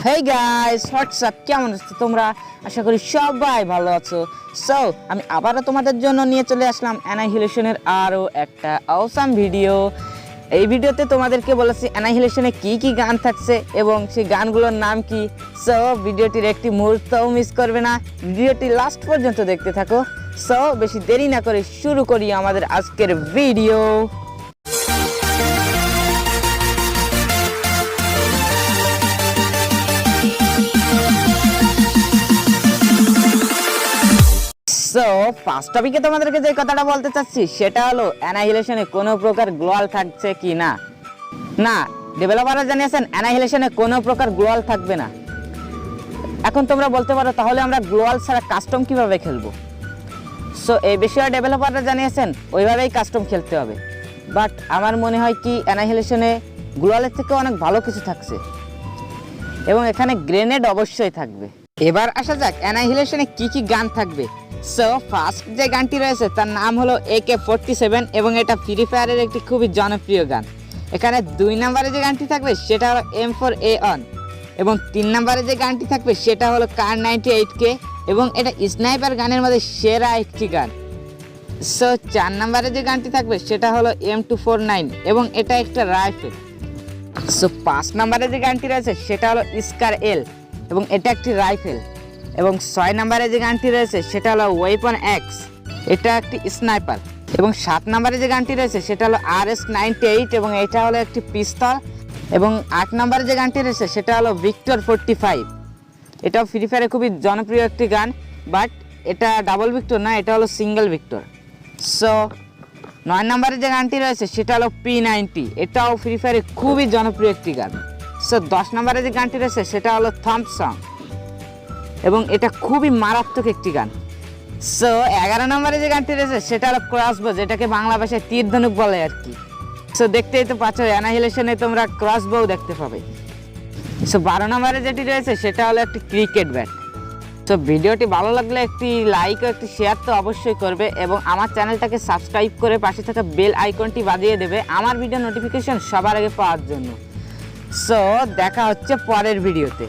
Hey guys WhatsApp, কেমন আছো তোমরা? আশা করি সবাই ভালো আছো। সো আমি আবারও তোমাদের জন্য নিয়ে চলে আসলাম অ্যানাহিলেশনের আরও একটা অসাম ভিডিও। এই ভিডিওতে তোমাদেরকে বলেছি অ্যানাহিলেশনে কি কি গান থাকছে এবং সেই গানগুলোর নাম কি। সো ভিডিওটির একটি মুহূর্তও মিস করবে না, ভিডিওটি লাস্ট পর্যন্ত দেখতে থাকো। সো বেশি দেরি না করে শুরু করি আমাদের আজকের ভিডিও। সো ফার্স্ট টপিকে তোমাদেরকে যে কথাটা বলতে চাচ্ছি সেটা হলো অ্যানাহিলেশনে কোনো প্রকার গ্লোয়াল থাকছে কি না। না, ডেভেলপাররা জানিয়েছেন অ্যানাহিলেশনে কোনো প্রকার গ্লোয়াল থাকবে না। এখন তোমরা বলতে পারো তাহলে আমরা গ্লোয়াল ছাড়া কাস্টম কিভাবে খেলবো? সো এই বিষয়ে ডেভেলপাররা জানিয়েছেন ওইভাবেই কাস্টম খেলতে হবে। বাট আমার মনে হয় কি অ্যানাহিলেশনে গ্লোয়ালের থেকে অনেক ভালো কিছু থাকছে এবং এখানে গ্রেনেড অবশ্যই থাকবে। এবার আসা যাক অ্যানাহিলেশনে কি কি গান থাকবে। সো ফার্স্ট যে গানটি রয়েছে তার নাম হলো AK-47 এবং এটা ফ্রি ফায়ারের একটি খুবই জনপ্রিয় গান। এখানে 2 নম্বরে যে গানটি থাকবে সেটা হলো M4A1 এবং 3 নম্বরে যে গানটি থাকবে সেটা হলো Kar98K এবং এটা স্নাইপার গানের মধ্যে সেরা একটি গান। সো 4 নম্বরে যে গানটি থাকবে সেটা হলো M249 এবং এটা একটা রাইফেল। সো 5 নম্বরে যে গানটি রয়েছে সেটা হলো SCAR-L এবং এটা একটি রাইফেল এবং 6 নম্বরে যে গানটি রয়েছে সেটা হলো ওয়েপন X, এটা একটি স্নাইপার এবং 7 নম্বরে যে গানটি রয়েছে সেটা হলো RS-98 এবং এটা হলো একটি পিস্তল এবং 8 নম্বরে যে গানটি রয়েছে সেটা হলো Victor 45, এটাও ফ্রি ফায়ারে খুবই জনপ্রিয় একটি গান, বাট এটা ডাবল ভিক্টর না, এটা হলো সিঙ্গেল ভিক্টর। সো 9 নম্বরে যে গানটি রয়েছে সেটা হলো P90, এটাও ফ্রি ফায়ারে খুবই জনপ্রিয় একটি গান। সো 10 নম্বরে যে গানটি রয়েছে সেটা হলো থম্পসন এবং এটা খুবই মারাত্মক একটি গান। সো 11 নম্বরে যে গানটি রয়েছে সেটা হলো ক্রসবো, যেটাকে বাংলা ভাষায় তীর ধনুক বলে আর কি। সো দেখতেই তো পাচ্ছ অ্যানাহিলেশনে তোমরা ক্রসবো দেখতে পাবে। সো 12 নম্বরে যেটি রয়েছে সেটা হলো একটি ক্রিকেট ব্যাট। তো ভিডিওটি ভালো লাগলে একটি লাইক ও একটি শেয়ার তো অবশ্যই করবে এবং আমার চ্যানেলটাকে সাবস্ক্রাইব করে পাশে থাকা বেল আইকনটি বাজিয়ে দেবে আমার ভিডিও নোটিফিকেশন সবার আগে পাওয়ার জন্য। সো দেখা হচ্ছে পরের ভিডিওতে।